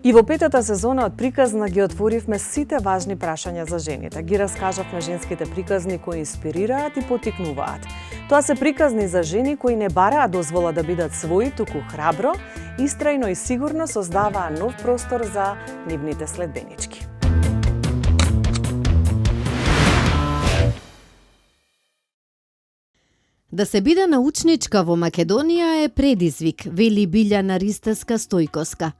И во петата сезона од Приказна ги отворивме сите важни прашања за жените. Ги раскажавме женските приказни кои инспирираат и потикнуваат. Тоа се приказни за жени кои не бараат дозвола да бидат своји, туку храбро, истрајно и сигурно создаваа нов простор за нивните следбенички. Да се биде научничка во Македонија е предизвик, вели Билјана Ристевска-Стојковска.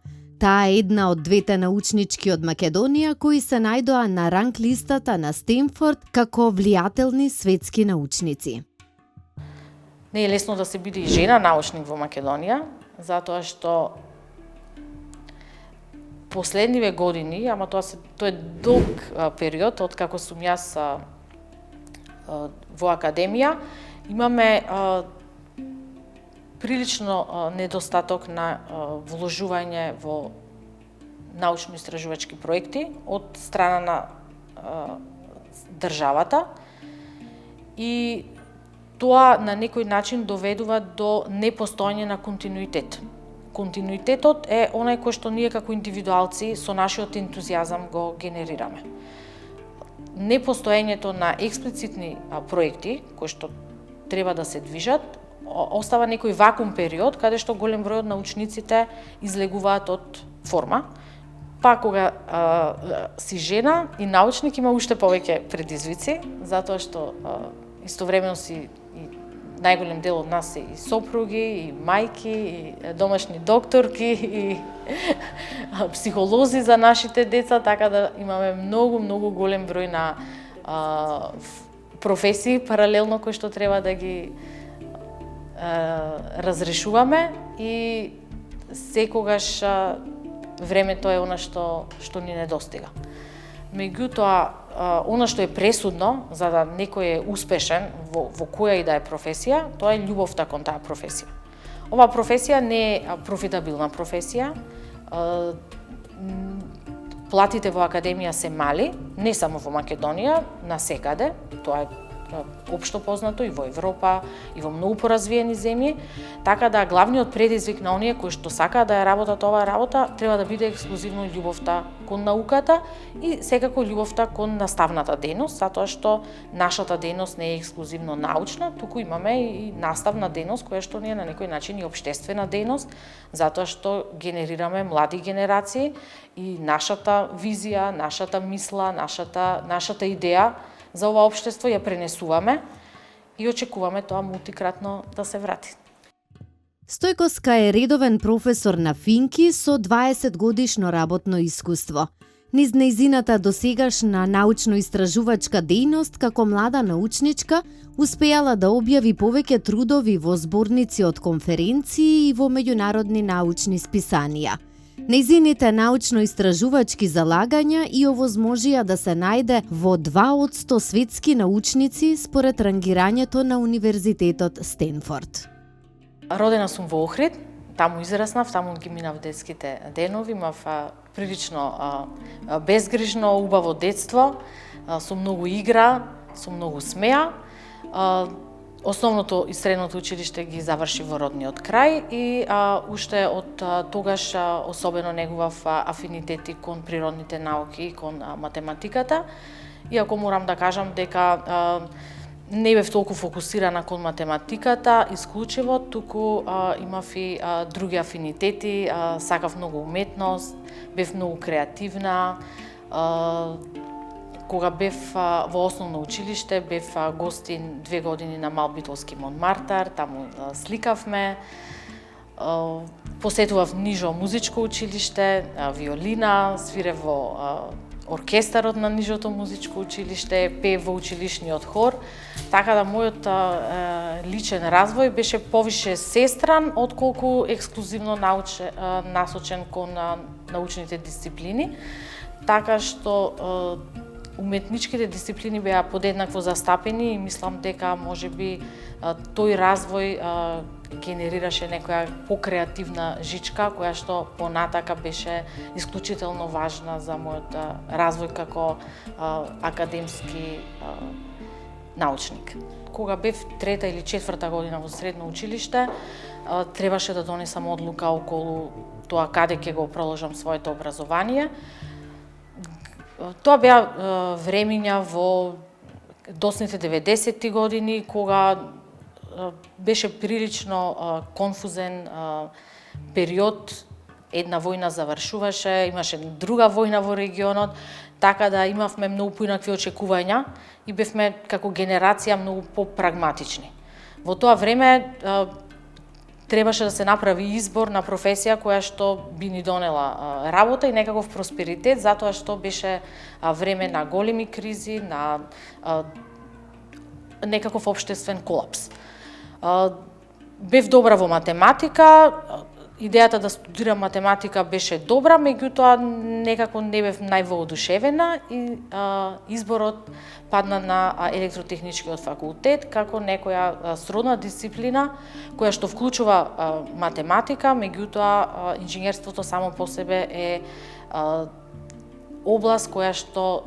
Таа е една од двете научнички од Македонија кои се најдоа на ранг листата на Стенфорд како влијателни светски научници. Не е лесно да се биде и жена научник во Македонија, затоа што последниве години, ама тоа е долг период од како сум јас во академија, имаме прилично недостаток на вложување во научно-истражувачки проекти од страна на државата и тоа на некој начин доведува до непостоење на континуитет. Континуитетот е онај кој што ние како индивидуалци со нашиот ентузијазам го генерираме. Непостоењето на експлицитни проекти кои што треба да се движат остава некој вакуум период каде што голем број од научниците излегуваат од форма. Па кога си жена и научник има уште повеќе предизвици, затоа што истовремено си и најголем дел од нас се и сопруги, и мајки, и домашни докторки, и психолози за нашите деца, така да имаме многу голем број на професии паралелно кои што треба да ги разрешуваме и секогаш времето е она што ни недостига. Меѓутоа, она што е пресудно за да некој е успешен во која и да е професија, тоа е љубовта кон таа професија. Оваа професија не е профитабилна професија. Платите во академија се мали, не само во Македонија, насекаде, тоа е општо познато и во Европа, и во многу поразвиени земји, така да главниот предизвик на оние кои што сакаат да ја работат оваа работа треба да биде ексклузивно љубовта кон науката и секако љубовта кон наставната дејност, затоа што нашата дејност не е ексклузивно научна, туку имаме и наставна дејност која што ни е на некој начин и општествена дејност, затоа што генерираме млади генерации и нашата визија, нашата мисла, нашата идеја за ова општество ја пренесуваме и очекуваме тоа мултикратно да се врати. Стојковска е редовен професор на финки со 20 годишно работно искуство. Низ нејзината досегашна научно-истражувачка дејност како млада научничка успеала да објави повеќе трудови во зборници од конференции и во меѓународни научни списанија. Нејзините научно-истражувачки залагања и овозможија да се најде во 2 од 100 светски научници според рангирањето на Универзитетот Стенфорд. Родена сум во Охрид, таму израснав, таму ги минав детските денови, имав прилично безгрижно, убаво детство, со многу игра, со многу смеа. Основното и средното училиште ги заврши во родниот крај и уште од тогаш особено негував афинитети кон природните науки и кон математиката. Иако морам да кажам дека не бев толку фокусирана кон математиката исклучиво, туку имав и други афинитети, сакав многу уметност, бев многу креативна. Кога бев во основно училиште, бев гостин 2 години на Малбитолски Монмартар, таму сликавме. Посетував Нижо музичко училиште, виолина, свирев во оркестарот на Нижото музичко училиште, пеев во училишниот хор, така да мојот личен развој беше повише сестран отколку ексклузивно насочен кон научните дисциплини, така што уметничките дисциплини беа подеднакво застапени и мислам дека можеби тој развој генерираше некоја покреативна жичка која што понатака беше исклучително важна за мојот развој како академски научник. Кога бев 3-та или 4-та година во средно училиште, требаше да донесам одлука околу тоа каде ќе го продолжам своето образование. Тоа беа времиња во досните 90-ти години, кога беше прилично конфузен период. Една војна завршуваше, имаше друга војна во регионот, така да имавме многу поинакви очекувања и бевме како генерација многу попрагматични. Во тоа време требаше да се направи избор на професија која што би ни донела работа и некаков просперитет, затоа што беше време на големи кризи, на некаков општествен колапс. Бев добра во математика, идејата да студирам математика беше добра, меѓутоа некако не бев највоодушевена и изборот падна на електротехничкиот факултет како некоја сродна дисциплина која што вклучува математика, меѓутоа инженерството само по себе е област која што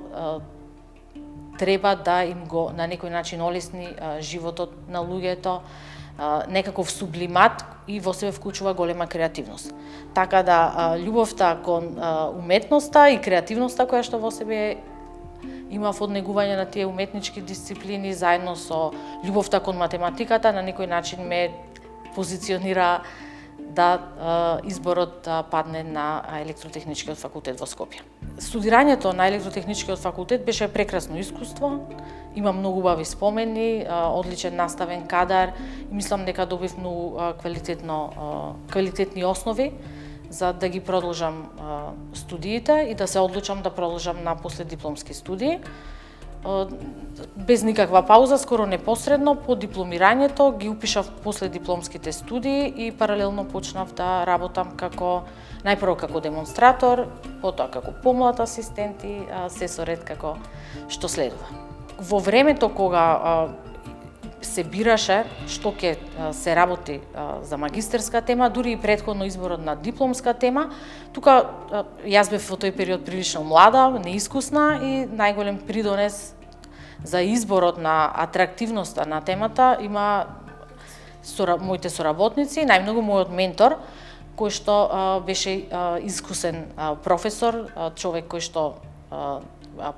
треба да им го на некој начин олесни животот на луѓето, некаков сублимат и во себе вклучува голема креативност. Така да љубовта кон уметноста и креативноста која што во себе има од негување на тие уметнички дисциплини заедно со љубовта кон математиката на некој начин ме позиционира да изборот падне на електротехничкиот факултет во Скопје. Студирањето на електротехничкиот факултет беше прекрасно искуство. Има многу убави спомени, одличен наставен кадар и мислам дека добив многу квалитетни основи за да ги продолжам студиите и да се одлучам да продолжам на последипломски студии. Без никаква пауза, скоро непосредно по дипломирањето ги упишав последипломските студии и паралелно почнав да работам најпрво како демонстратор, потоа како помлад асистент и се со ред како што следува. Во времето кога се бираше што ќе се работи за магистерска тема, дури и претходно изборот на дипломска тема, тука јас бев во тој период прилично млада, неискусна и најголем придонес за изборот на атрактивноста на темата има моите соработници, најмногу мојот ментор, кој што беше искусен професор, човек кој што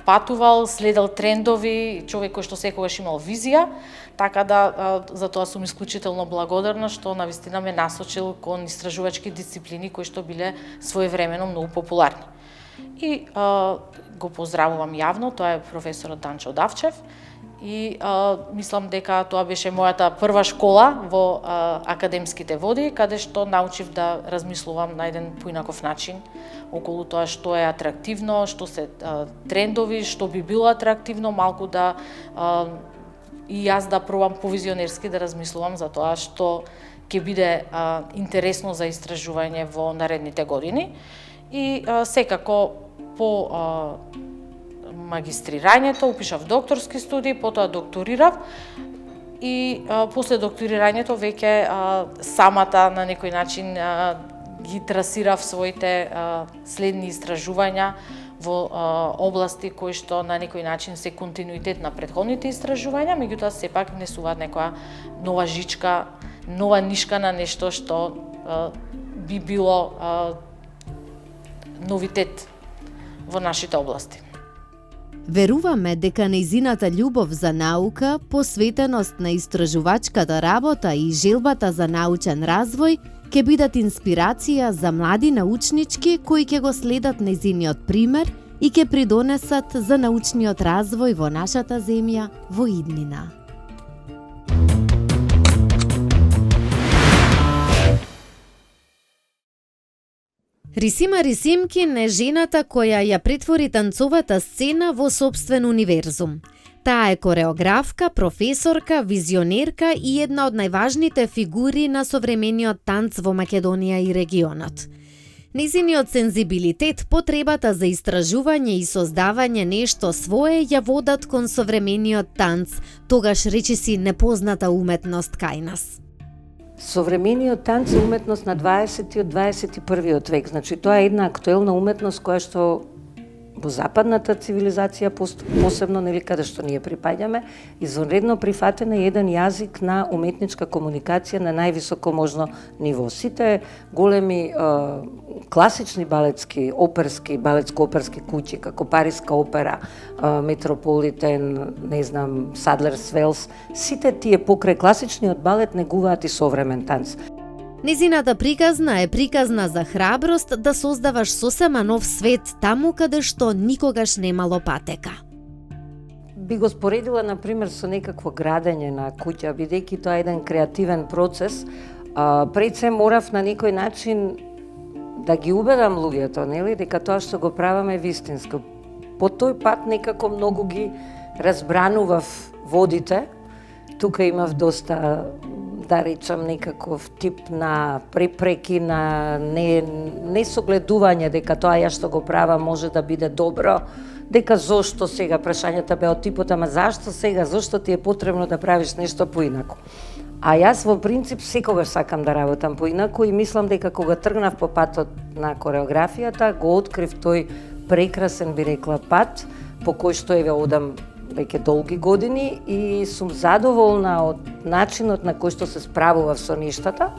патувал, следел трендови, човек кој што секогаш имал визија, така да за тоа сум исклучително благодарна што навистина ме насочил кон истражувачки дисциплини кои што биле своевремено многу популарни. И го поздравувам јавно, тоа е професорот Данчо Давчев и мислам дека тоа беше мојата прва школа во академските води, каде што научив да размислувам на еден поинаков начин околу тоа што е атрактивно, што се трендови, што би било атрактивно, малку да и јас да пробам повизионерски да размислувам за тоа што ќе биде интересно за истражување во наредните години. И секако по магистрирањето упишав докторски студии, потоа докторирав и после докторирањето веќе самата на некој начин ги трасирав своите следни истражувања во области кои што на некој начин се континуитет на претходните истражувања, меѓутоа сепак внесуваат некоја нова жичка, нова нишка на нешто што би било новитет во нашите области. Веруваме дека нејзината љубов за наука, посветеност на истражувачката работа и желбата за научен развој ќе бидат инспирација за млади научнички кои ќе го следат нејзиниот пример и ќе придонесат за научниот развој во нашата земја во иднина. Рисима Рисимкин е жената која ја претвори танцовата сцена во сопствен универзум. Таа е кореографка, професорка, визионерка и една од најважните фигури на современиот танц во Македонија и регионот. Нејзиниот сензибилитет, потребата за истражување и создавање нешто свое ја водат кон современиот танц, тогаш речиси непозната уметност кај нас. Современиот танц е уметност на 20-тиот, 21-виот век. Значи, тоа е една актуелна уметност која што во западната цивилизација посебно, нели, каде што ние припаѓаме, извонредно прифатен е еден јазик на уметничка комуникација на највисоко можно ниво. Сите големи класични балетско-оперски куќи, како Париска опера, Метрополитен, не знам, Садлерс Велс, сите тие покрај класичниот балет негуваат и современ танц. Незината приказна е приказна за храброст да создаваш сосема нов свет таму каде што никогаш немало патека. Би го споредила, например, со некакво градење на куќа, бидејќи тоа е еден креативен процес. Пред се морав на некој начин да ги убедам луѓето, нели, дека тоа што го правам е вистинско. По тој пат некако многу ги разбранував водите. Тука имав доста, да речам, некаков тип на препреки, на несогледување дека тоа ја што го правам може да биде добро, дека зошто сега, прашањата беа од типот, ама зашто сега, зошто ти е потребно да правиш нешто поинаку. А јас во принцип секогаш сакам да работам поинаку и мислам дека кога тргнав по патот на кореографијата, го открив тој прекрасен, би рекла, пат по кој што еве одам веќе долги години и сум задоволна од начинот на кој што се справував со нештата,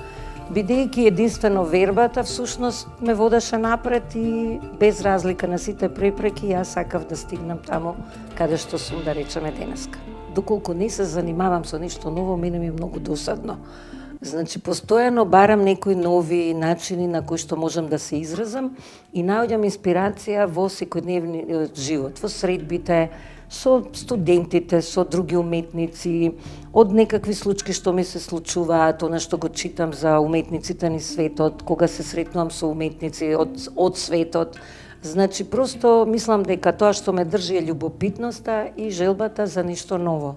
бидејќи единствено вербата всушност ме водеше напред и без разлика на сите препреки јас сакав да стигнам таму каде што сум, да речеме, денеска. Доколку не се занимавам со нешто ново, мене ми е многу досадно. Значи, постојано барам некои нови начини на кои што можам да се изразам и наоѓам инспирација во секојдневниот живот, во средбите, со студентите, со други уметници, од некакви случаи што ми се случуваат, она што го читам за уметниците ни светот, кога се сретнувам со уметници од светот. Значи, просто мислам дека тоа што ме држи е љубопитноста и желбата за нешто ново.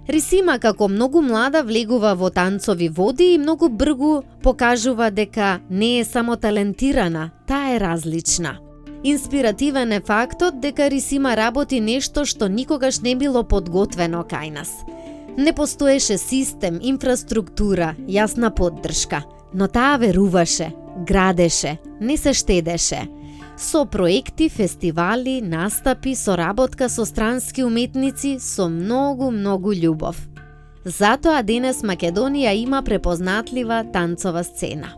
Рисима како многу млада влегува во танцови води и многу бргу покажува дека не е само талентирана, таа е различна. Инспиративен е фактот дека Рисима работи нешто што никогаш не било подготвено кај нас. Не постоеше систем, инфраструктура, јасна поддршка, но таа веруваше, градеше, не се штедеше. Со проекти, фестивали, настапи, соработка со странски уметници, со многу љубов. Затоа денес Македонија има препознатлива танцова сцена.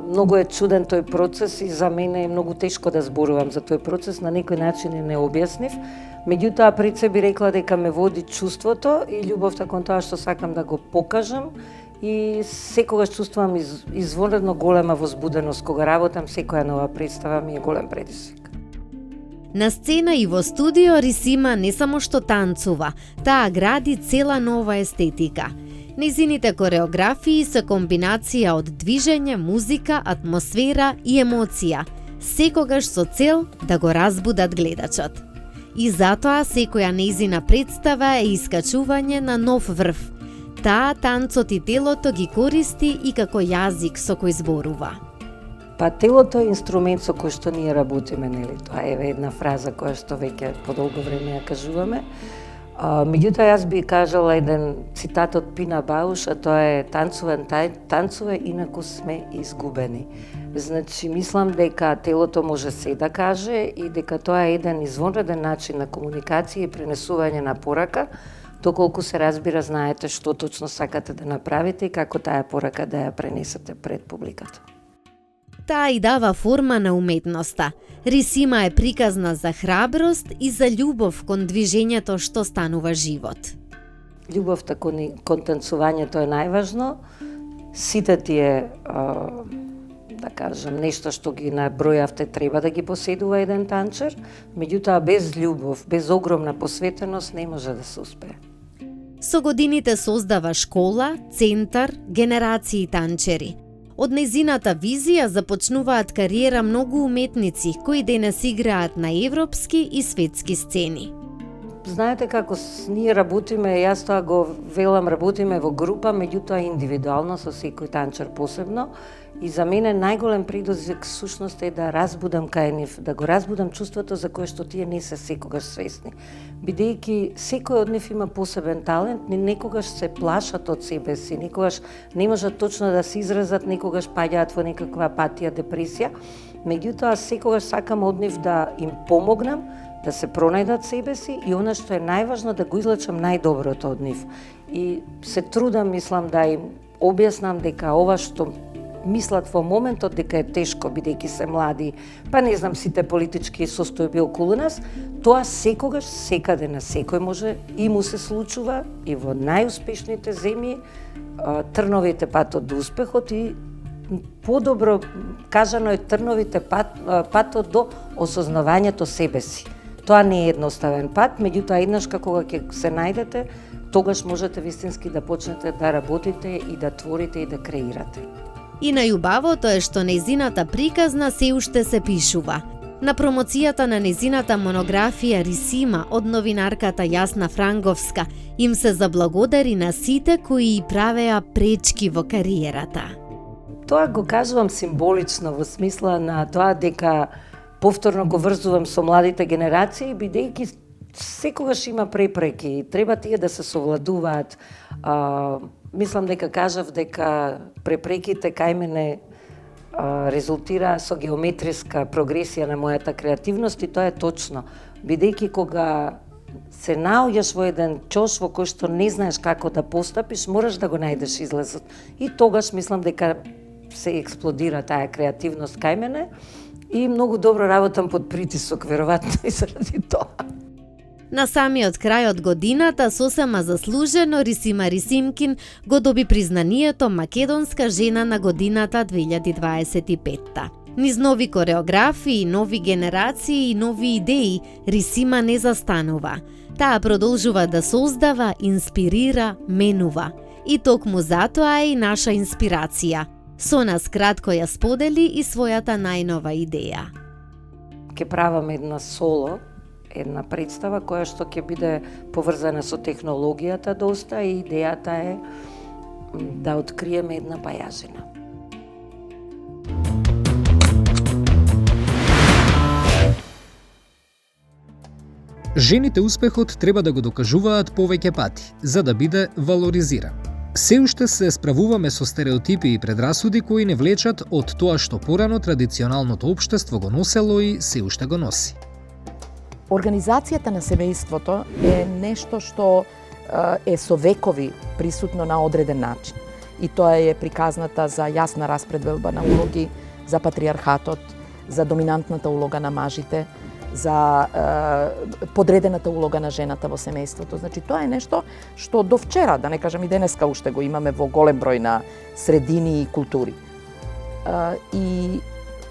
Многу е чуден тој процес и за мене е многу тешко да зборувам за тој процес, на некој начин е необјаснив. Меѓутоа, пред се би рекла дека ме води чувството и љубовта кон тоа што сакам да го покажам и секогаш чувствувам извонредно голема возбуденост кога работам, секоја нова представа ми е голем предизвик. На сцена и во студио Рисима не само што танцува, таа гради цела нова естетика. Незините кореографии се комбинација од движење, музика, атмосфера и емоција, секогаш со цел да го разбудат гледачот. И затоа секоја незина представа е искачување на нов врв. Таа танцот и телото ги користи и како јазик со кој зборува. Па телото е инструмент со кој што ние работиме, нели? Тоа е една фраза која што веќе подолго време ја кажуваме. Меѓутоа, јас би кажала еден цитат од Пина Бауш, а тоа е танцуве, инаку сме изгубени. Значи, мислам дека телото може се да каже и дека тоа е еден извонреден начин на комуникација и пренесување на порака, доколку се разбира, знаете што точно сакате да направите и како таа порака да ја пренесете пред публиката. Таа и дава форма на уметноста. Рисима е приказна за храброст и за љубов кон движењето што станува живот. Љубовта кон танцувањето е најважно. Сите тие, да кажам, нешто што ги набројавте треба да ги поседува еден танчер, меѓутоа без љубов, без огромна посветеност не може да се успее. Со годините создава школа, центар, генерации танчери. Од незината визија започнуваат кариера многу уметници кои денес играат на европски и светски сцени. Знаете како ние работиме, јас тоа го велам, работиме во група, меѓутоа индивидуално со секој танчер посебно И за мене најголем предизвик сушност е да разбудам кај нив, да го разбудам чувството за кое што тие не се секогаш свесни. Бидејќи секој од нив има посебен талент, некогаш се плашат од себе си, некогаш не можат точно да се изразат, некогаш паѓаат во некаква апатија, депресија. Меѓутоа, секогаш сакам од нив да им помогнам, да се пронајдат себе си и она што е најважно да го излечам најдоброто од нив. И се трудам, мислам, да им објаснам дека ова што мислат во моментот дека е тешко, бидејќи се млади, па не знам, сите политички состојби околу нас, тоа секогаш, секаде на секој може и му се случува, и во најуспешните земји, трновите патот до успехот и подобро кажано е трновите патот до осознавањето себе си. Тоа не е едноставен пат, меѓутоа еднаш кога ќе се најдете, тогаш можете вистински да почнете да работите и да творите и да креирате. И најубавото е што нејзината приказна се уште се пишува. На промоцијата на нејзината монографија Рисима од новинарката Јасна Франговска им се заблагодари на сите кои правеа пречки во кариерата. Тоа го кажувам символично во смисла на тоа дека повторно го врзувам со младите генерации, бидејќи секогаш има препреки, треба тие да се совладуваат. Мислам дека кажав дека препреките кај мене резултира со геометриска прогресија на мојата креативност и тоа е точно. Бидејќи кога се наоѓаш во еден чош во кој што не знаеш како да постапиш, мораш да го најдеш излезот. И тогаш мислам дека се експлодира таа креативност кај мене и многу добро работам под притисок, веројатно и заради тоа. На самиот крај од годината, сосема заслужено, Рисима Рисимкин го доби признанието Македонска жена на годината 2025. Низ нови кореографии, нови генерации и нови идеи, Рисима не застанува. Таа продолжува да создава, инспирира, менува. И токму затоа е и наша инспирација. Со нас кратко ја сподели и својата најнова идеја. Ке правам една соло, една представа која што ќе биде поврзана со технологијата доста и идејата е да откриеме една бајажина. Жените успехот треба да го докажуваат повеќе пати, за да биде валоризиран. Се уште се справуваме со стереотипи и предрасуди кои не влечат од тоа што порано традиционалното општество го носело и се уште го носи. Организацијата на семејството е нешто што е со векови присутно на одреден начин. И тоа е приказната за јасна распределба на улоги, за патриархатот, за доминантната улога на мажите, за подредената улога на жената во семејството. Значи, тоа е нешто што до вчера, да не кажам и денеска уште го имаме во голем број на средини и култури. И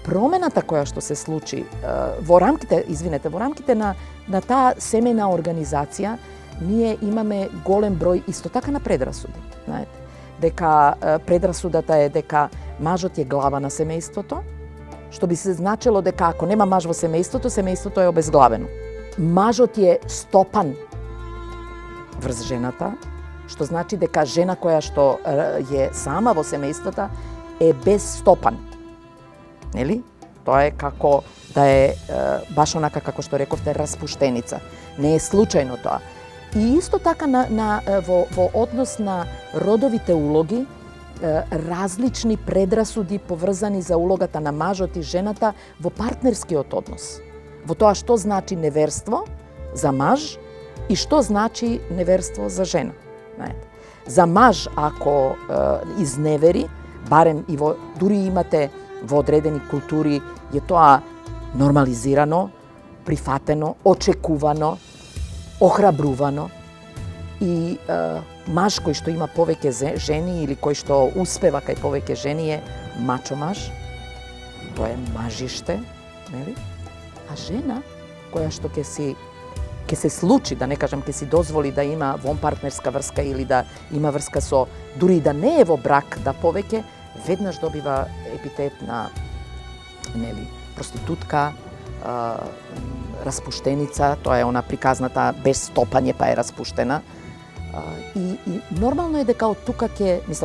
промената која што се случи во рамките на таа семејна организација, ние имаме голем број исто така на предрасуди. Знаете, дека предрасудата е дека мажот е глава на семејството, што би се значело дека ако нема маж во семејството, семејството е обезглавено. Мажот е стопан врз жената, што значи дека жена која што е сама во семејството е без стопан. Нели? Тоа е како да е баш онака како што рековте распуштеница. Не е случајно тоа. И исто така во однос на родовите улоги, различни предрасуди поврзани за улогата на мажот и жената во партнерскиот однос. Во тоа што значи неверство за маж и што значи неверство за жена. За маж ако изневери, барем и дури имате во одредени култури е тоа нормализирано, прифатено, очекувано, охрабрувано. И маж кој што има повеќе жени или кој што успева кај повеќе жени е мачо маж, тоа е мажиште, нели? А жена која што ќе се случи, да не кажам ќе си дозволи да има вонпартнерска врска или да има врска со, дури да не е во брак, да повеќе, веднаш добива епитет на проститутка, распуштеница, тоа е она приказната без стопање па е распуштена. И нормално е дека од тука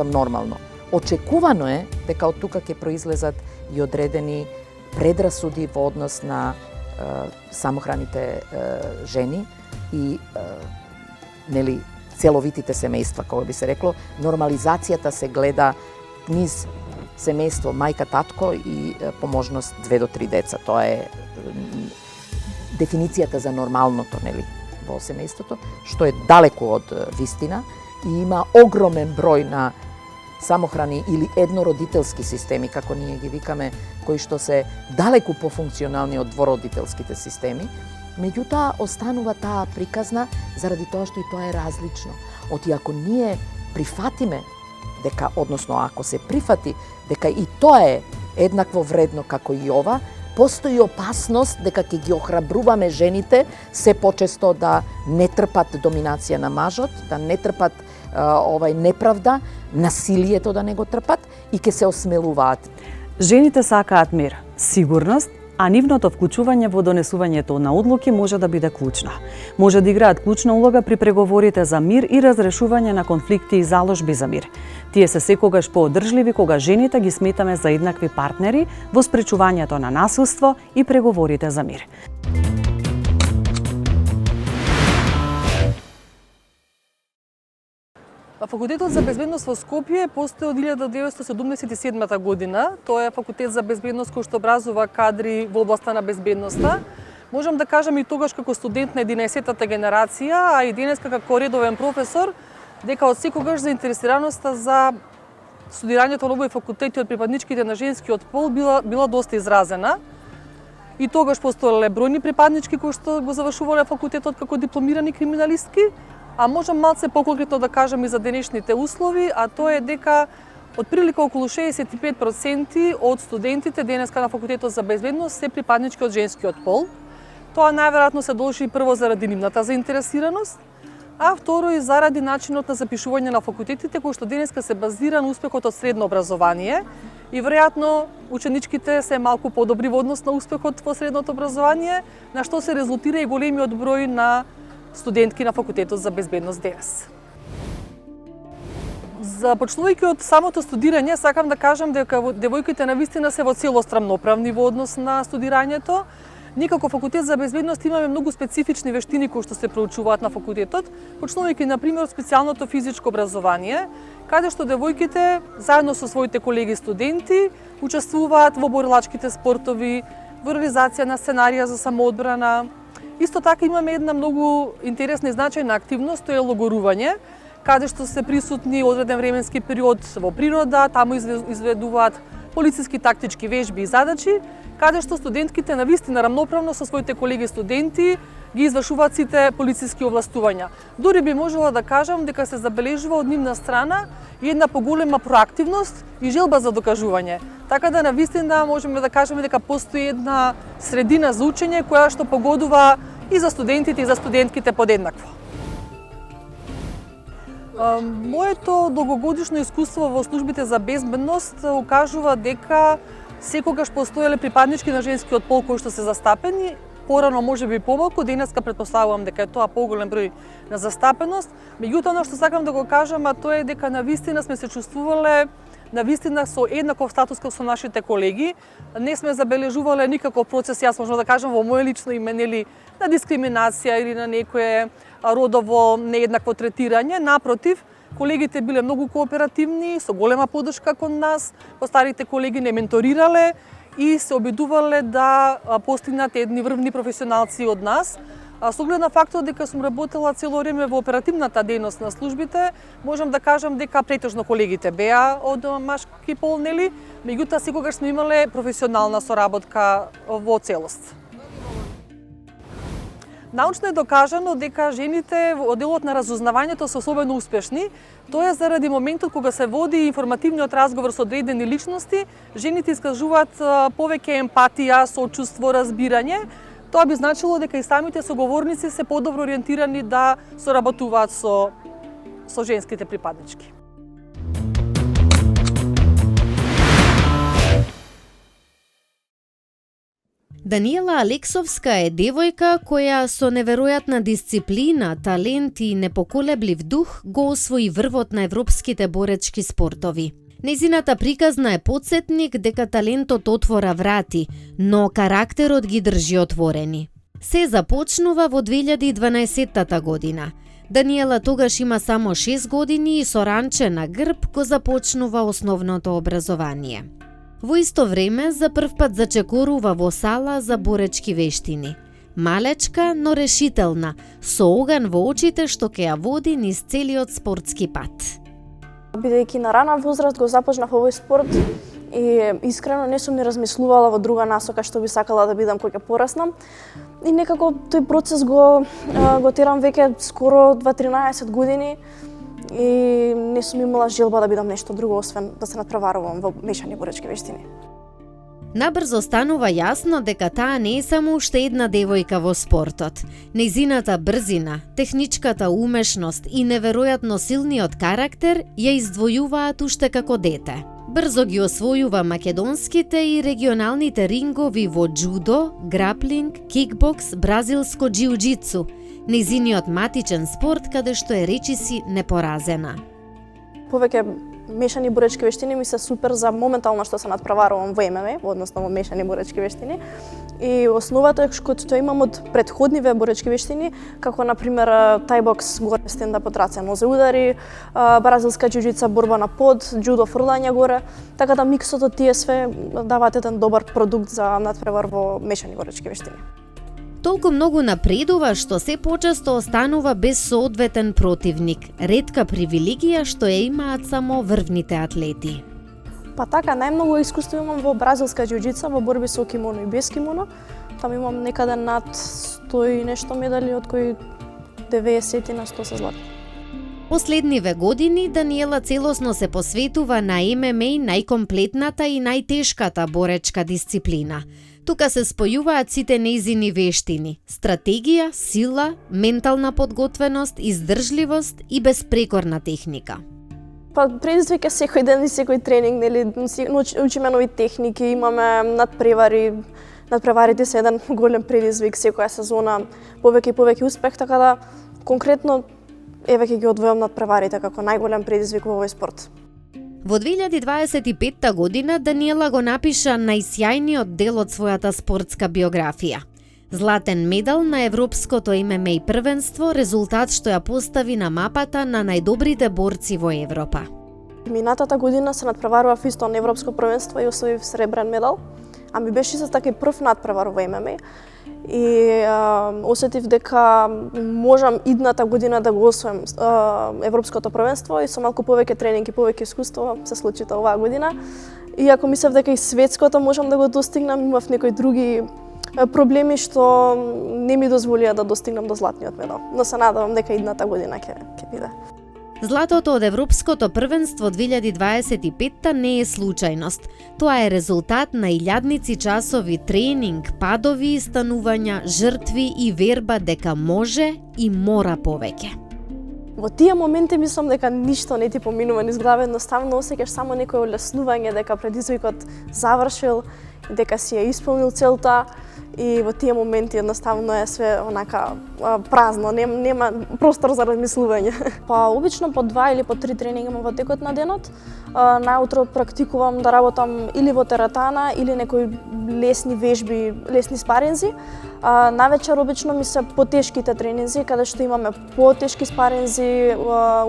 нормално. очекувано е дека од тука ќе произлезат и одредени предрасуди во однос на самохраните жени и нели целовитите семејства, како би се рекло. Нормализацијата се гледа низ семејство, мајка, татко и по можност 2 до 3 деца. Тоа е дефиницијата за нормалното, нели, во семејството, што е далеку од вистина и има огромен број на самохрани или еднородителски системи, како ние ги викаме, кои што се далеку пофункционални од двородителските системи. Меѓутоа, останува таа приказна заради тоа што и тоа е различно. Оти ако ние прифатиме дека, односно ако се прифати дека и тоа е еднакво вредно како и ова, постои опасност дека ќе ги охрабруваме жените се почесто да не трпат доминација на мажот, да не трпат неправда, насилието да не го трпат и ќе се осмелуваат. Жените сакаат мир, сигурност, а нивното вклучување во донесувањето на одлуки може да биде клучна. Може да играат клучна улога при преговорите за мир и разрешување на конфликти и заложби за мир. Тие се секогаш поодржливи кога жените ги сметаме за еднакви партнери во спречувањето на насилство и преговорите за мир. Факултетот за безбедност во Скопје постои од 1977 година. Тоа е факултет за безбедност кој што образува кадри во областа на безбедноста. Можам да кажам и тогаш како студент на 11-та генерација, а и денеска како редовен професор, дека од секогаш заинтересираноста за студирањето на овој факултет од припадничките на женскиот пол била доста изразена. И тогаш постоеле бројни припаднички кои што го завршувале факултетот како дипломирани криминалистки, а можам малце поконкретно да кажам и за денешните услови, а тоа е дека отприлика околу 65% од студентите денеска на факултетот за безбедност се припаднички од женскиот пол. Тоа најверојатно се должи прво заради нивната заинтересираност, а второ и заради начинот на запишување на факултетите кој што денеска се базира на успехот од средно образование и веројатно ученичките се малку подобри во однос на успехот во средното образование, на што се резултира и големиот број на студентки на факултетот за безбедност денес. Започнувајќи од самото студирање, сакам да кажам дека девојките навистина се во целост рамноправни во однос на студирањето. Ние како факултет за безбедност имаме многу специфични вештини кои што се проучуваат на факултетот, почнувајќи на пример од специјалното физичко образование, каде што девојките заедно со своите колеги студенти учествуваат во борилачките спортови, во реализација на сценарија за самоодбрана. Исто така имаме една многу интересна и значајна активност, тоа е логорување, каде што се присутни одреден временски период во природа, таму изведуваат полициски тактички вежби и задачи, каде што студентките навистина рамноправно со своите колеги студенти ги извршуваат сите полициски овластувања. Дури би можела да кажам дека се забележува од нивна страна и една поголема проактивност и желба за докажување. Така да навистина можеме да кажеме дека постои една средина за учење која што погодува и за студентите и за студентките подеднакво. Моето долгогодишно искуство во службите за безбедност укажува дека секогаш постоеле припаднички на женскиот пол кои што се застапени, порано можеби помалку, денеска претпоставувам дека е тоа поголем број на застапеност. Меѓутоа, што сакам да го кажам, а тоа е дека навистина сме се чувствувале навистина со еднаков статус како со нашите колеги. Не сме забележувале никаков процес, јас можам да кажам во моје лично име, нели, на дискриминација или на некое родово нееднакво третирање. Напротив, колегите биле многу кооперативни, со голема поддршка кон нас, постарите колеги не менторирале и се обидувале да постигнат едни врвни професионалци од нас. Со оглед на фактот дека сум работела цело време во оперативната дејност на службите, можам да кажам дека претежно колегите беа од машки пол, нели, меѓутоа секогаш сме имале професионална соработка во целост. Научно е докажано дека жените во делот на разузнавањето се особено успешни. Тоа е заради моментот кога се води информативниот разговор со одредени личности, жените искажуваат повеќе емпатија, сочувство, разбирање. Тоа би значило дека и самите соговорници се подобро ориентирани да соработуваат со женските припаднички. Даниела Алексовска е девојка која со неверојатна дисциплина, талент и непоколеблив дух го освои врвот на европските боречки спортови. Нејзината приказна е потсетник дека талентот отвора врати, но карактерот ги држи отворени. Се започнува во 2012 година. Даниела тогаш има само 6 години и со ранче на грб го започнува основното образование. Во исто време за прв пат зачекорува во сала за боречки вештини. Малечка, но решителна, со оган во очите што ќе ја води низ целиот спортски пат. Бидејќи на рана возраст го започнав овој спорт и искрено не сум ни размислувала во друга насока што би сакала да бидам кога ќе пораснам. И некако тој процес го терам веќе скоро 13 години и не сум имала желба да бидам нешто друго освен да се натпреварувам во мешани боречки вештини. Набрзо станува јасно дека таа не е само уште една девојка во спортот. Нејзината брзина, техничката умешност и неверојатно силниот карактер ја издвојуваат уште како дете. Брзо ги освојува македонските и регионалните рингови во џудо, граплинг, кикбокс, бразилско џиу-џицу, нејзиниот матичен спорт каде што е речиси непоразена. Повеќе мешани боречки вештини ми се супер за моментално што се натпреварувам во ММА, односно во мешани боречки вештини. И основата што имам од претходниве боречки вештини, како на пример тајбокс, горе стендап од раце, нозе удари, бразилска џиу-џица, борба на под, џудо, фрлање горе, така да миксот од тие све даваат еден добар продукт за натпревар во мешани боречки вештини. Толку многу напредува што се почесто останува без соодветен противник, ретка привилегија што ја имаат само врвните атлети. Па така, најмногу искуство имам во бразилска џиу-џица, во борби со кимоно и без кимоно. Там имам некаде над 100 и нешто медали, од кои 90 на 100 се златни. Последниве години Даниела целосно се посветува на ММА, најкомплетната и најтешката боречка дисциплина. Тука се спојуваат сите нејзини вештини: стратегија, сила, ментална подготвеност, издржливост и безпрекорна техника. Па предизвик е секој ден и секој тренинг, нели, учиме нови техники, имаме надпревари. Надпреварите се еден голем предизвик секоја сезона, повеќе и повеќе успех, така да конкретно еве ќе ги одвојам надпреварите како најголем предизвик во овој спорт. Во 2025 година Даниела го напиша најсјајниот дел од својата спортска биографија. Златен медал на Европското ММА првенство, резултат што ја постави на мапата на најдобрите борци во Европа. Минатата година се надпреварував исто на Европско првенство и освоив сребрен медал, а ми беше исто така и прв надпревар во ММА. И осетив дека можам идната година да го освоим Европското првенство и со малку повеќе тренинг и повеќе искуство се случи тоа оваа година. Иако мислев дека и светското можам да го достигнам, имав некои други проблеми што не ми дозволија да достигнам до златниот медал. Но се надевам дека идната година ќе биде. Златото од Европското првенство 2025 не е случајност. Тоа е резултат на илјадници часови тренинг, падови и станувања, жртви и верба дека може и мора повеќе. Во тие моменти мислам дека ништо не ти поминува низ глава, едноставно осеќаш само некој олеснување дека предизвикот завршил, дека си ја исполнил целта. И во тие моменти едноставно е све онака празно, нема простор за размислување. Па обично по 2 или по 3 тренинги имам во текот на денот. Наутро практикувам да работам или во тератана или некои лесни вежби, лесни спаринзи. Навечер обично ми се потешките тренинзи, каде што имаме потешки спаринзи,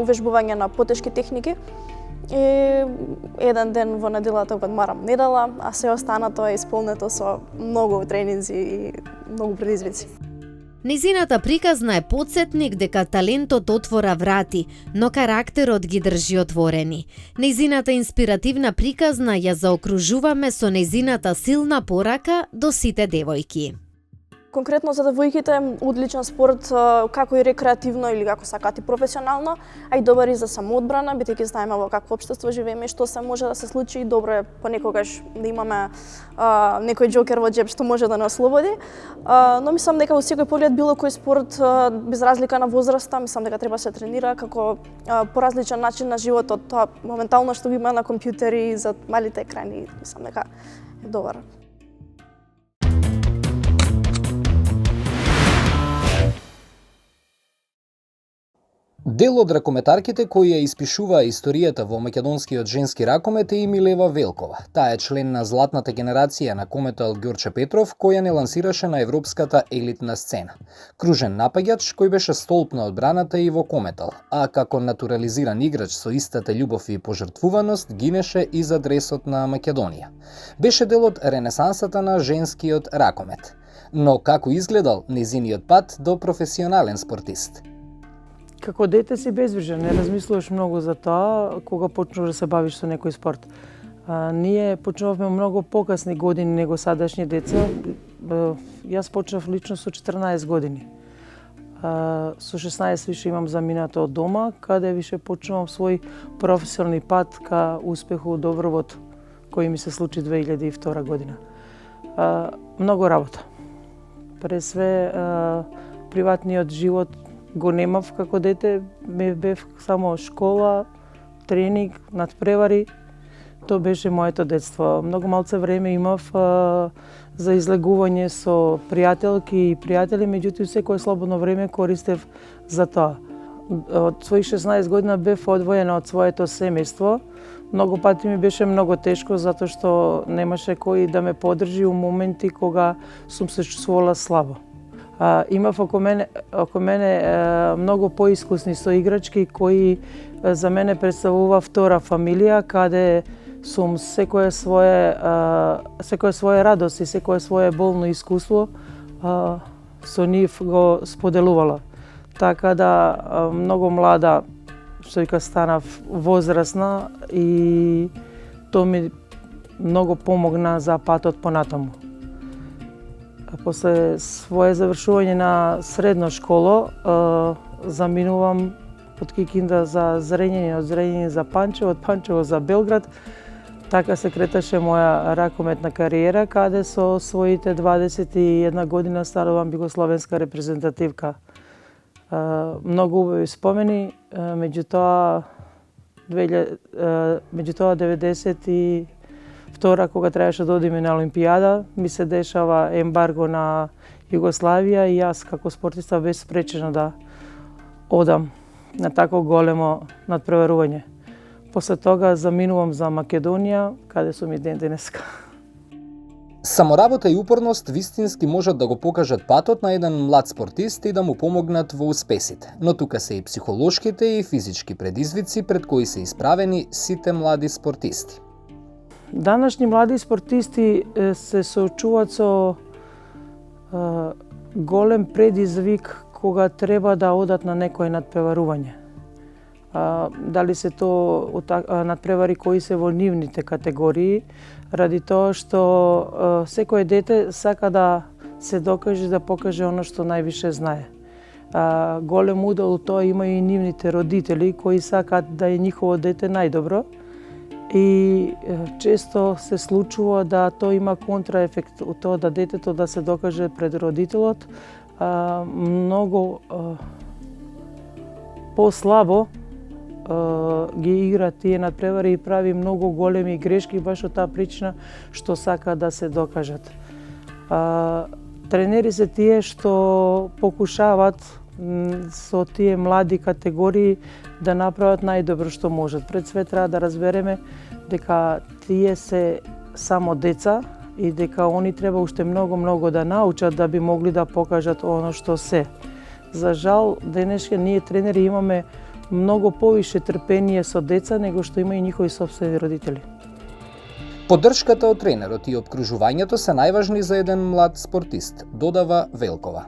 увежбување на потешки техники. И еден ден во неделата го одмарам недела, а се останато е исполнето со многу тренинзи и многу предизвици. Нејзината приказна е потсетник дека талентот отвора врати, но карактерот ги држи отворени. Нејзината инспиративна приказна ја заокружуваме со нејзината силна порака до сите девојки. Конкретно за девојките е одличен спорт како и рекреативно или како сакате професионално, а и добар и за самоодбрана, бидејќи знаеме во какво општество живееме и што се може да се случи, и добро е понекогаш да имаме некој џокер во џеб што може да не ослободи. Но мислам дека во секој поглед било кој спорт, без разлика на возраста, мислам дека треба се тренира како поразличен начин на животот. Тоа моментално што го има на компјутери за малите екрани, мислам дека е добар. Дел од ракометарките кои ја испишуваа историјата во македонскиот женски ракомет е и Милева Велкова. Таа е член на златната генерација на кометал Ѓорче Петров, која не лансираше на европската елитна сцена. Кружен напаѓач кој беше столб на одбраната и во кометал, а како натурализиран играч со истата љубов и пожртвуваност гинеше и за дресот на Македонија. Беше дел од ренесансата на женскиот ракомет. Но како изгледал незиниот пат до професионален спортист? Како дете си безбрижен, не размислуваш многу за тоа кога почнуваш да се бавиш со некој спорт. Ние почнувавме многу покасни години него садашни деца. Јас почнав лично со 14 години. Со 16 више имам заминато од дома, каде више почнувам свој професионални пат ка успеху добровот кој ми се случи 2002 година. Многу работа. Пред све приватниот живот го немав како дете, бев само школа, тренинг, надпревари. Тоа беше моето детство. Многу малце време имав за излегување со пријателки и пријатели, меѓутоа секое слободно време користев за тоа. Од својих 16 година бев одвоена од своето семејство. Многу пати ми беше многу тешко затоа што немаше кој да ме поддржи у моменти кога сум се чувствувала слабо. Имав околу мене многу поискусни соиграчки кои за мене представува втора фамилија, каде сум секое свое радост и секое свое болно искуство со нив го споделувала. Така да многу млада, што вика, станав возрастна и тоа ми многу помогна за патот понатаму. После свое завршување на средна школа заминувам од Кикинда за Зрењине, од Зрењине за Панчево, од Панчево за Белград. Така се креташе моја ракометна кариера, каде со своите 21 година станувам југословенска репрезентативка. Многу убави спомени, меѓутоа 92 кога требаше да одиме на Олимпијада, ми се дешава ембарго на Југославија и јас како спортиста бев спречена да одам на тако големо надпреварување. После тога заминувам за Македонија, каде сум и ден денеска. Саморабота и упорност вистински можат да го покажат патот на еден млад спортист и да му помогнат во успесите. Но тука се и психолошките и физички предизвици пред кои се исправени сите млади спортисти. Данашни млади спортисти се соочуваат со голем предизвик кога треба да одат на некое надпреварување. Дали се то надпревари кои се во нивните категории, ради тоа што секој дете сака да се докаже, да покаже оно што највише знае. Голем удел у тоа има и нивните родители кои сакаат да е нивно дете најдобро. И често се случува да тоа има контраефект од тоа да детето да се докаже пред родителот многу послабо ги игра тие надпревари и прави многу големи грешки баш од таа причина што сака да се докажат. Тренери се тие што покушаваат со тие млади категории да направат најдобро што можат. Пред све треба да разбереме дека тие се само деца и дека они треба уште многу да научат да би могли да покажат оно што се. За жал, денешка ние тренери имаме многу повише трпение со деца него што има и нивни сопствени родители. Поддршката од тренерот и опкружувањето се најважни за еден млад спортист, додава Велкова.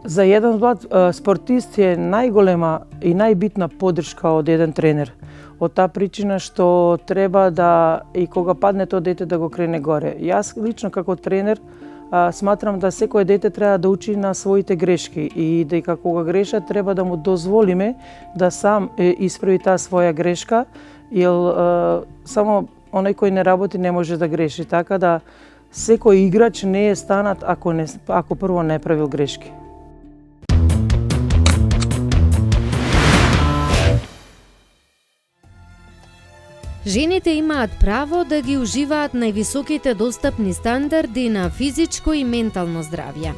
За еден млад спортист е најголема и најбитна поддршка од еден тренер. Од таа причина што треба да и кога падне тоа дете да го крене горе. Јас лично како тренер сматрам да секој дете треба да учи на своите грешки и дека кога греша треба да му дозволиме да сам исправи таа своја грешка, јер само оној кој не работи не може да греши. Така да секој играч не е станат ако прво не правил грешки. Жените имаат право да ги уживаат највисоките достапни стандарди на физичко и ментално здравје.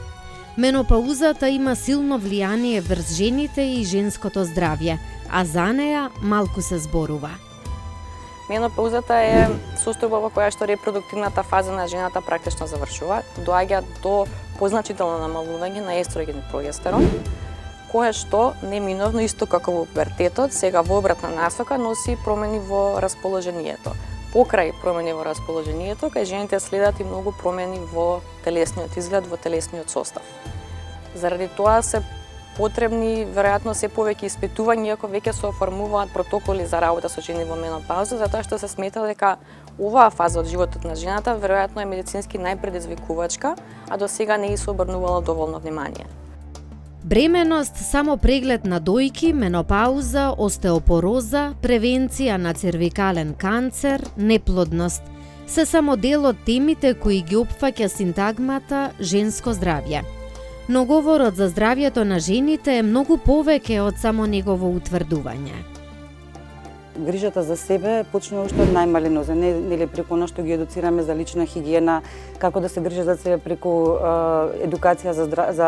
Менопаузата има силно влијание врз жените и женското здравје, а за неа малку се зборува. Менопаузата е состојба во која што репродуктивната фаза на жената практично завршува, доаѓа до позначително намалување на естроген и прогестерон, кое што неминовно исто како во пубертетот, сега во обратна насока носи промени во расположението. Покрај промени во расположението, кај жените следат и многу промени во телесниот изглед, во телесниот состав. Заради тоа се потребни веројатно се повеќе испитувања, иако веќе се оформуваат протоколи за работа со жени во менопауза, затоа што се смета дека оваа фаза од животот на жената веројатно е медицински најпредизвикувачка, а до сега не и се обрнувало доволно внимание. Бременост, само преглед на дојки, менопауза, остеопороза, превенција на цервикален канцер, неплодност се само дел од темите кои ги опфаќа синтагмата женско здравје. Но говорот за здравјето на жените е многу повеќе од само негово утврдување. Грижата за себе почнува уште од најмали нозе, нели преку она што ги едуцираме за лична хигиена, како да се грижат за себе преку едукација за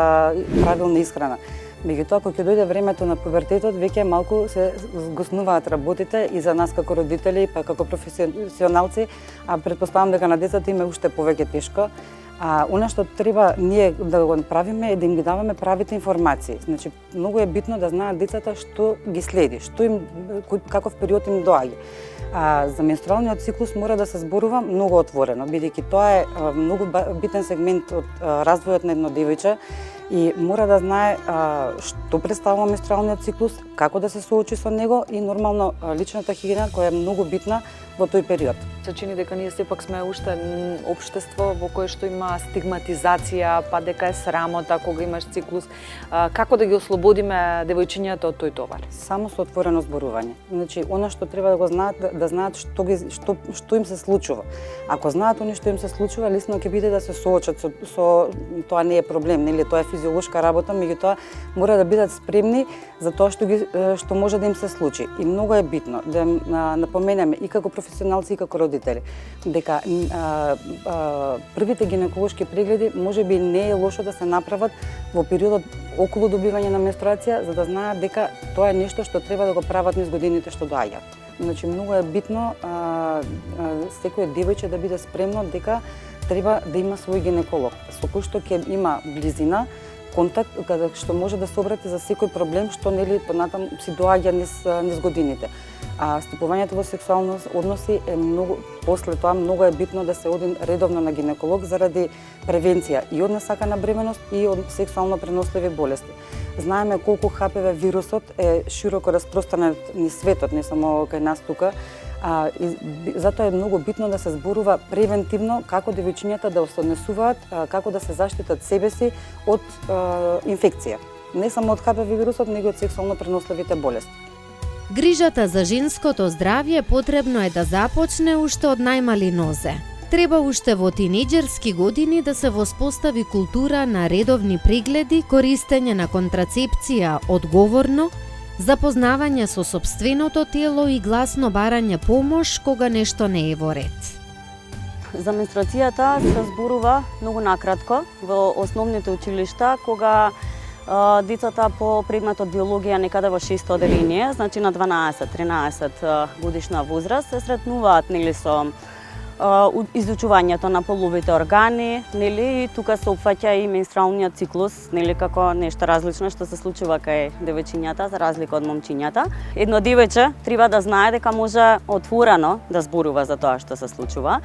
правилна исхрана. Меѓутоа, кога ќе дојде времето на пубертетот, веќе малку се згоснуваат работите и за нас како родители, па како професионалци, а претпоставам дека на децата им е уште повеќе тешко. Она што треба ние да го направиме е да им ги даваме правите информации. Значи, многу е битно да знаат децата што ги следи, каков период им доаѓа. За менструалниот циклус мора да се зборува многу отворено, бидејќи тоа е многу битен сегмент од развојот на едно девојче и мора да знае што представува менструалниот циклус, како да се соочи со него и нормално личната хигиена која е многу битна во тој период. Се чини дека ние сепак сме уште општество во кое што има стигматизација, па дека е срамота кога имаш циклус. Како да ги ослободиме девојчињата од тој товар? Само со отворено зборување. Значи, она што треба да го знаат, да знаат што им се случува. Ако знаат они што им се случува, лесно ќе биде да се соочат со тоа не е проблем, нели, тоа е физиолошка работа, меѓутоа мора да бидат спремни за тоа што може да им се случи. И многу е битно да напоменеме и како професионалци и како родители дека првите гинеколошки прегледи можеби не е лошо да се направат во периодот околу добивање на менструација, за да знаат дека тоа е нешто што треба да го прават низ годините што доаѓаат. Значи, многу е битно секој девојче да биде спремно дека треба да има свој гинеколог, со кој што ќе има близина, контакт, каде што може да се обрати за секој проблем што нели понатам си доаѓа низ годините. Стапувањето во сексуални односи е многу, после тоа многу е битно да се оди редовно на гинеколог заради превенција и од несакана бременост и од сексуално преносливи болести. Знаеме колку ХПВ вирусот е широко распространет низ светот, не само кај нас тука. Затоа е многу битно да се зборува превентивно како девојчињата да се однесуваат, како да се заштитат себе си од инфекција. Не само од ХПВ вирусот, него од сексуално преносливите болести. Грижата за женското здравје потребно е да започне уште од најмали нозе. Треба уште во тинеџерски години да се воспостави култура на редовни прегледи, користење на контрацепција одговорно, запознавање со сопственото тело и гласно барање помош кога нешто не е во ред. За менструацијата се зборува многу накратко во основните училишта, кога децата по предметот биологија некаде во 6-то оделение, значи на 12-13 годишна возраст, се сретнуваат нели со изучувањето на половите органи, нели, и тука се опфаќа и менструалниот циклус, нели, како нешто различно што се случува кај девојчињата за разлика од момчињата. Едно девојче треба да знае дека може отворено да зборува за тоа што се случува.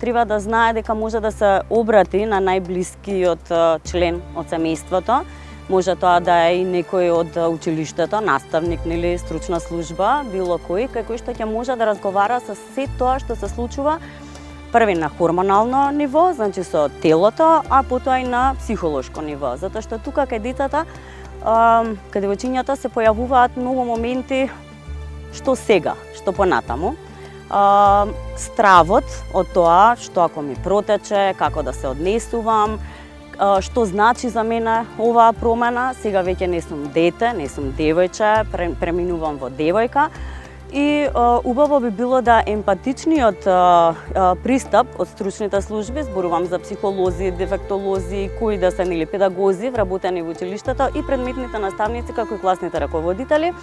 Треба да знае дека може да се обрати на најблискиот член од семејството. Може тоа да е и некој од училиштето, наставник, нели, стручна служба, било кој, кај кој што ќе може да разговара со се тоа што се случува, први на хормонално ниво, значи со телото, а потоа и на психолошко ниво. Затоа што тука кај децата, кај девојчињата се појавуваат многу моменти што сега, што понатаму. Стравот од тоа што ако ми протече, како да се однесувам, што значи за мене оваа промена, сега веќе не сум дете, не сум девојче, преминувам во девојка И убаво би било да емпатичниот пристап од стручните служби, зборувам за психолози, дефектолози, кои да се нели педагози вработени во училиштата и предметните наставници како и класните раководители,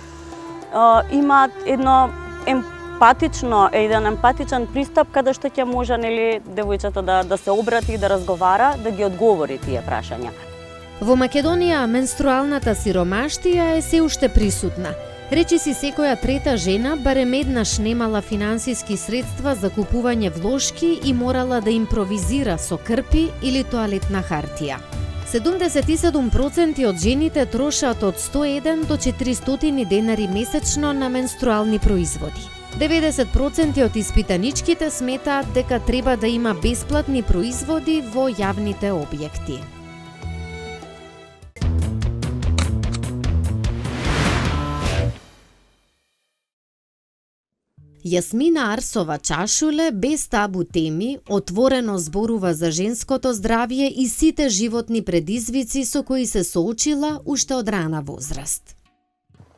имаат еден емпатичен пристап каде што ќе може нели девојчето да се обрати и да разговара, да ги одговори тие прашања. Во Македонија менструалната сиромаштија е се уште присутна. Речиси секоја трета жена барем еднаш немала финансиски средства за купување влошки и морала да импровизира со крпи или тоалетна хартија. 77% од жените трошат од 101 до 400 денари месечно на менструални производи. 90% од испитаничките сметаат дека треба да има бесплатни производи во јавните објекти. Јасмина Арсова Чашуле без табу теми отворено зборува за женското здравје и сите животни предизвици со кои се соочила уште од рана возраст.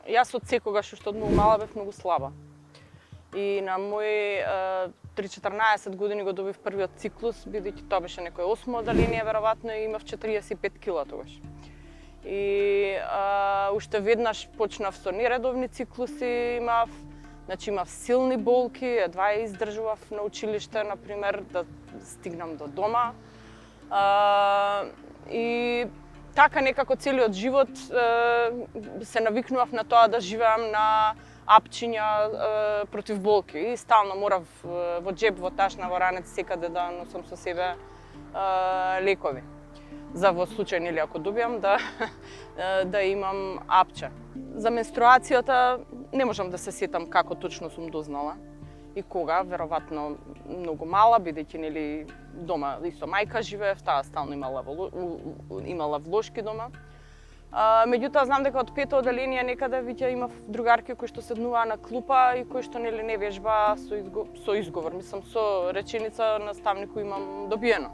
Јас од секогаш уште од многу мала бев многу слаба. И на мои 3-14 години го добив првиот циклус, бидејќи тоа беше некој 8 одделение, веројатно и имав 45 кила тогаш. И уште веднаш почнав со нередовни циклуси, имав силни болки, едва ја издржував на училиште, например, да стигнам до дома. И така некако целиот живот се навикнував на тоа да живеам на апчиња против болки. И стално морав во джеб, во ташна, во ранец, секаде да носам со себе лекови. За во случај, нели, ако добијам, да имам апче. За менструацијата не можам да се сетам како точно сум дознала и кога, веројатно многу мала, бидејќи нели дома исто мајка живеев, таа стално имала влошки дома. Меѓутоа знам дека од 5-то одделение некаде веќе имав другарки кои што седнуваа на клупа и кои што нели не вежбаа со изговор, мислам со реченица наставнику имам добиено.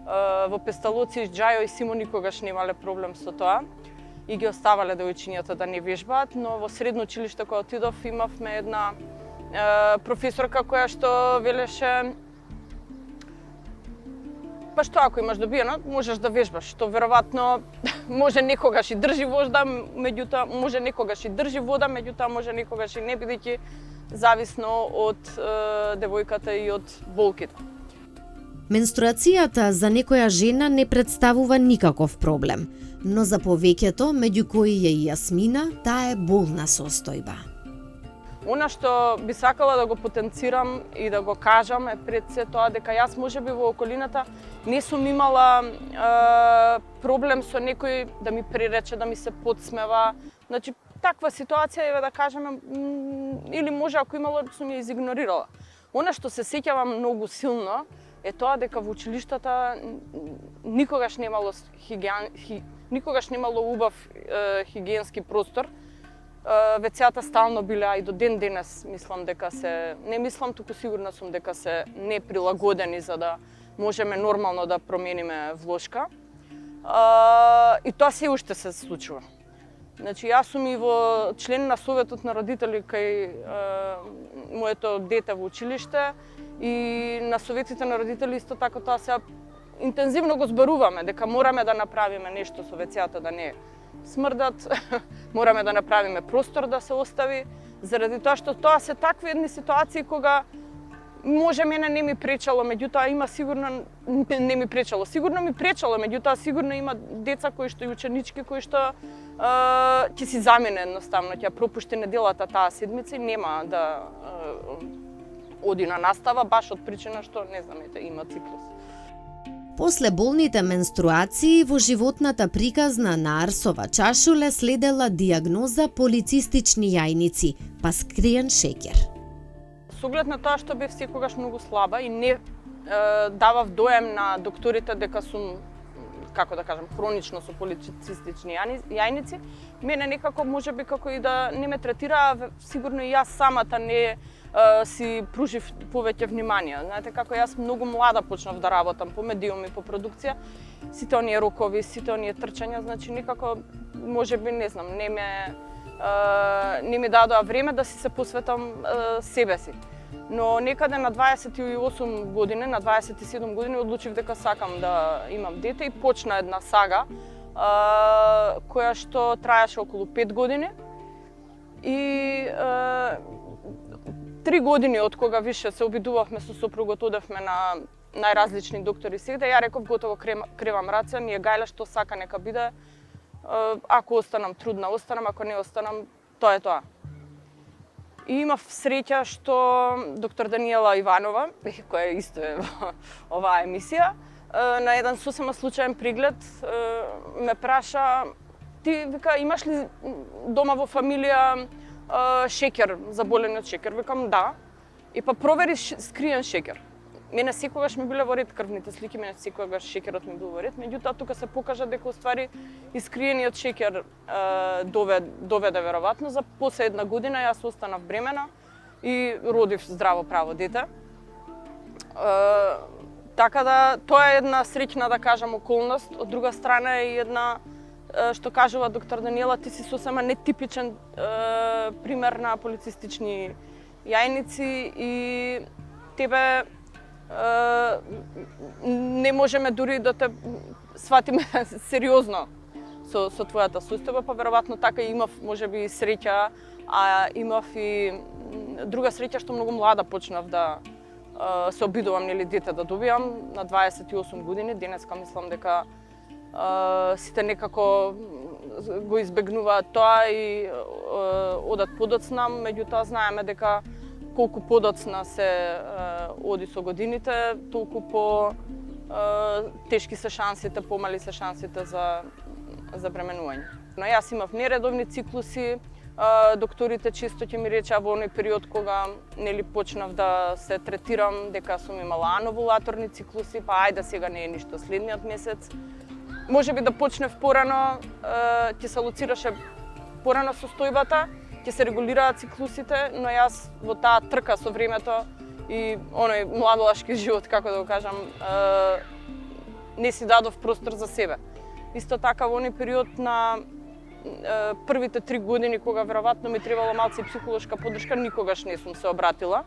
Во Песталоци, Џајо и Симо никогаш немале проблем со тоа и ги оставале девојчињата да не вежбаат, но во средно училиште кога отидов имавме една професорка која што велеше па што ако имаш добиено, можеш да вежбаш, што веројатно може некогаш и држи вода, меѓутоа може некогаш и држи вода, меѓутоа може некогаш и не, бидејќи зависно од девојката и од болките. Менструацијата за некоја жена не представува никаков проблем, но за повеќето, меѓу кои е и Јасмина, таа е болна состојба. Она што би сакала да го потенцирам и да го кажам е пред се тоа дека јас можеби во околината не сум имала проблем со некој да ми прирече, да ми се подсмева. Значи, таква ситуација е да кажеме, или може ако имало сум ја изигнорирала. Она што се сеќавам многу силно е тоа дека во училиштата никогаш немало убав хигиенски простор. Вецјата стално биле, а и до ден денес мислам дека не мислам, туку сигурна сум дека се неприлагодени за да можеме нормално да промениме влошка. И тоа се уште се случува. Значи, јас сум и во член на Советот на родители кај моето дете во училиште и на советите на родители исто така тоа се интензивно го зборуваме дека мораме да направиме нешто со вецјата да не смрдат, мораме да направиме простор да се остави, заради тоа што тоа се такви едни ситуации кога може мене не ми пречало, меѓутоа има сигурно не ми пречало. Сигурно ми пречало, меѓутоа сигурно има деца кои што и ученички кои што ќе си замине едноставно, ќе пропушти неделата таа седмица и нема да оди на настава баш од причина што не знам, има циклус. После болните менструации во животната приказна на Арсова Чашуле следела диагноза полицистични јајници, па скриен шеќер. Со оглед на тоа што бев секогаш многу слаба и не давав доем на докторите дека сум, како да кажам, хронично со полицистични јајници, мене некако можеби како и да не ме третираа, сигурно и јас самата не си пружив повеќе внимание. Знаете како јас многу млада почнав да работам по медиуми, по продукција, сите оние рокови, сите оние трчања, значи никако можеби не знам, не ме не ми дадоа време да си се посветам себе си. Но некаде на 28 години, на 27 години одлучив дека сакам да имам дете и почна една сага која што траеше околу 5 години. И 3 години од кога више се обидувавме со сопругот, одевме на најразлични доктори сегде, ја реков готово кревам раце, ми е гајле што сака нека биде. Ако останам трудна, останам, ако не останам, тоа е тоа. И имав среќа што доктор Даниела Иванова, која исто е во оваа емисија, на еден сосема случаен преглед ме праша: ти, вика, имаш ли дома во фамилија шеќер, заболени од шеќер? Викам да. И па провери скриен шеќер. Мене секогаш ми биле во ред крвните слики, мене секогаш шеќерот ми бил во ред, меѓутоа тука се покажа дека уствари искриениот шеќер доведе веројатно за после една година јас останав бремена и родив здраво право дете. Така да тоа е една среќна, да кажам, околност. Од друга страна е една, што кажува доктор Даниела, ти си сосема нетипичен пример на полицистични јајници и тебе не можеме дури да те сватиме сериозно со твојата состојба, па веројатно така имав можеби среќа, а имав и друга среќа што многу млада почнав да се обидувам нели дете да добиам на 28 години. Денеска мислам дека сите некако го избегнуваат тоа и одат подоцна, меѓутоа знаеме дека колку подоцна се оди со годините, толку по тешки се шансите, помали се шансите за бременување. Но јас имав нередовни циклуси, докторите често ќе ми речеа во оној период кога нели почнав да се третирам дека сум имала ановулаторни циклуси, па ајде сега не е ништо следниот месец. Можеби да почнев порано, ќе се лоцираше порано состојбата, ќе се регулираат циклусите, но јас во таа трка со времето и оној младолашки живот, како да го кажам, не си дадов простор за себе. Исто така во оној период на првите 3 години кога веројатно ми требало малце психолошка поддршка, никогаш не сум се обратила.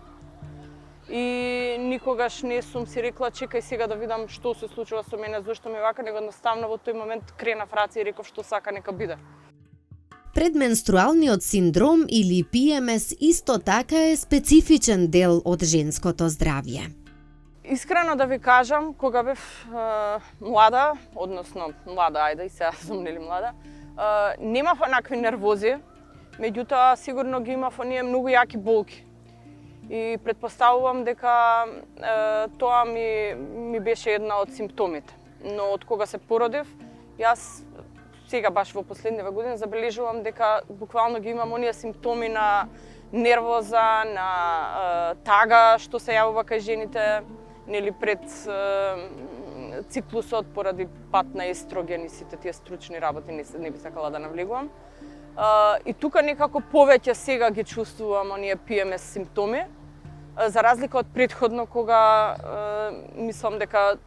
И никогаш не сум си рекла чекај сега да видам што се случува со мене, зошто ми вака, него едноставно во тој момент кренав раце и реков што сака нека биде. Предменструалниот синдром или PMS исто така е специфичен дел од женското здравје. Искрено да ви кажам, кога бев млада, односно млада, ајде и сега сум нели млада, немав онакви нервози, меѓутоа сигурно ги имав оние многу јаки болки. И предпоставувам дека тоа ми беше една од симптомите. Но од кога се породив, јас сега баш во последниве години забележувам дека буквално ги имам оние симптоми на нервоза, на тага што се јавува кај жените, нели пред циклусот поради пат на естроген и сите тие стручни работи не би сакала да навлегувам. И тука некако повеќе сега ги чувствувам оние PMS симптоми, за разлика од претходно кога мислам дека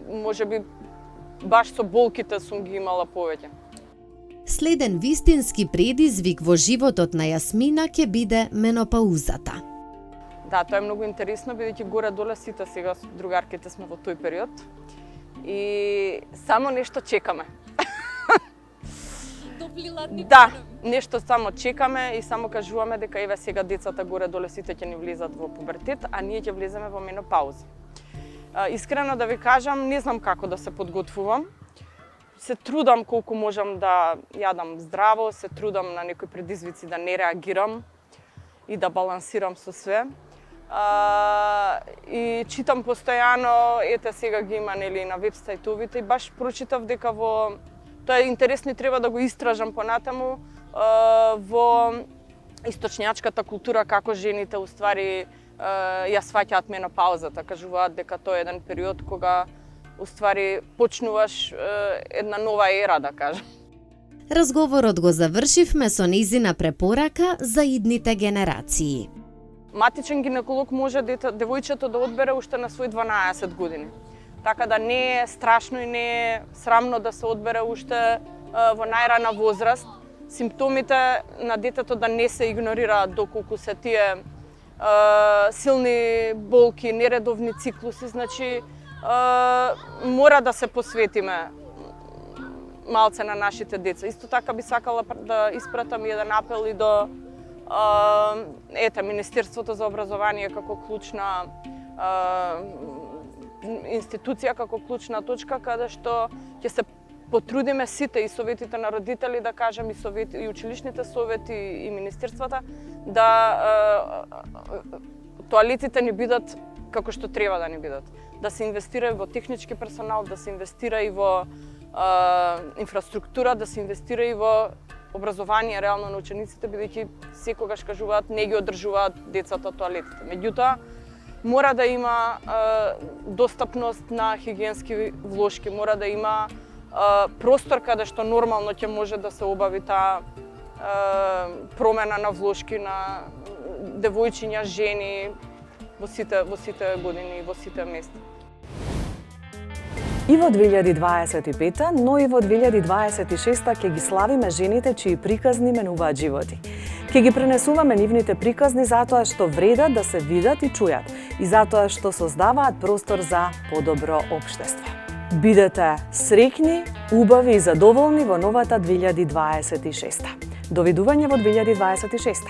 можеби баш со болките сум ги имала повеќе. Следен вистински предизвик во животот на Јасмина ќе биде менопаузата. Да, тоа е многу интересно, бидејќи горе-доле сите сега другарките сме во тој период и само нешто чекаме. Да, нешто само чекаме и само кажуваме дека еве сега децата горе-доле сите ќе ни влезат во пубертет, а ние ќе влеземе во менопауза. Искрено да ви кажам, не знам како да се подготвувам. Се трудам колку можам да јадам здраво, се трудам на некои предизвици да не реагирам и да балансирам со све. И читам постојано, ете сега ги има нели на веб-сајтовите и баш прочитав дека во тоа е интересно и треба да го истражам понатаму во источњачката култура како жените уствари ја сваќаат менопаузата, кажуваат дека тоа е еден период кога уствари почнуваш една нова ера, да кажам. Разговорот го завршивме со нејзина препорака за идните генерации. Матичен гинеколог може девојчето да одбере уште на свој 12 години. Така да не е страшно и не е срамно да се одбере уште во најрана возраст, симптомите на детето да не се игнорираат доколку се тие силни болки, нередовни циклуси, значи мора да се посветиме малце на нашите деца. Исто така би сакала да испратам и еден апел и до Министерството за образование како клучна институција, како клучна точка, каде што ќе се потрудиме сите и советите на родители, да кажем, и училишните совети и министерствата, да тоалетите ни бидат како што треба да ни бидат. Да се инвестира и во технички персонал, да се инвестира и во инфраструктура, да се инвестира и во образование реално на учениците, бидејќи секогаш кажуваат не ги одржуваат децата тоалетите. Меѓутоа, мора да има достапност на хигиенски влошки, мора да има простор каде што нормално ќе може да се обави таа промена на влошки на девојчиња, жени во сите години и во сите места. И во 2025, но и во 2026 ќе ги славиме жените чии приказни менуваат животи. Ќе ги пренесуваме нивните приказни затоа што вредат да се видат и чујат и затоа што создаваат простор за подобро општество. Бидете среќни, убави и задоволни во новата 2026. Довидување во 2026.